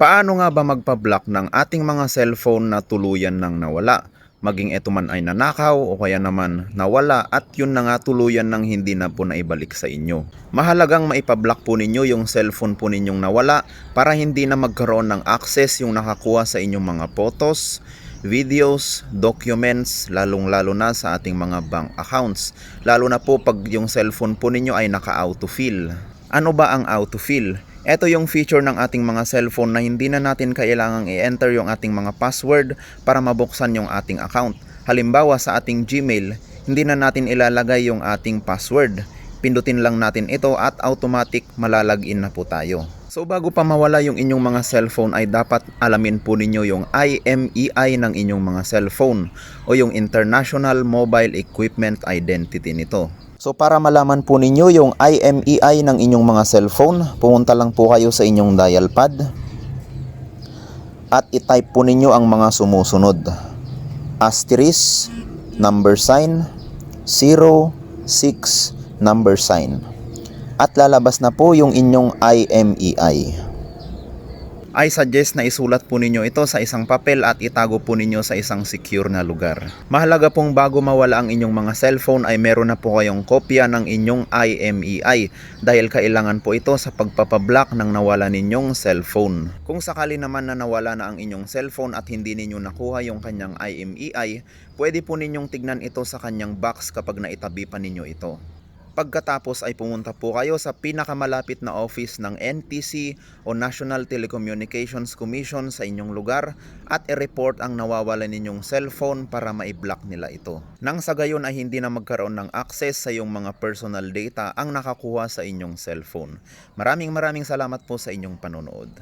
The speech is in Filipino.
Paano nga ba magpa-block ng ating mga cellphone na tuluyan nang nawala? Maging ito man ay nanakaw o kaya naman nawala at yun na nga tuluyan nang hindi na po naibalik sa inyo. Mahalagang maipa-block po ninyo yung cellphone po ninyong nawala para hindi na magkaroon ng access yung nakakuha sa inyong mga photos, videos, documents, lalong-lalo na sa ating mga bank accounts. Lalo na po pag yung cellphone po ninyo ay naka-autofill. Ano ba ang autofill? Ito yung feature ng ating mga cellphone na hindi na natin kailangang i-enter yung ating mga password para mabuksan yung ating account. Halimbawa sa ating Gmail, hindi na natin ilalagay yung ating password. Pindutin lang natin ito at automatic malalagin na po tayo. So bago pa mawala yung inyong mga cellphone ay dapat alamin po ninyo yung IMEI ng inyong mga cellphone o yung International Mobile Equipment Identity nito. So para malaman po ninyo yung IMEI ng inyong mga cellphone, pumunta lang po kayo sa inyong dial pad at i-type po ninyo ang mga sumusunod. Asterisk, number sign, 0, 6, number sign. At lalabas na po yung inyong IMEI. I suggest na isulat po ninyo ito sa isang papel at itago po ninyo sa isang secure na lugar. Mahalaga pong bago mawala ang inyong mga cellphone ay meron na po kayong kopya ng inyong IMEI dahil kailangan po ito sa pagpapablock ng nawala ninyong cellphone. Kung sakali naman na nawala na ang inyong cellphone at hindi ninyo nakuha yung kanyang IMEI, pwede po ninyong tignan ito sa kanyang box kapag naitabi pa ninyo ito. Pagkatapos ay pumunta po kayo sa pinakamalapit na office ng NTC o National Telecommunications Commission sa inyong lugar at i-report ang nawawala ninyong cellphone para ma-block nila ito. Nang sa gayon ay hindi na magkaroon ng access sa iyong mga personal data ang nakakuha sa inyong cellphone. Maraming salamat po sa inyong panonood.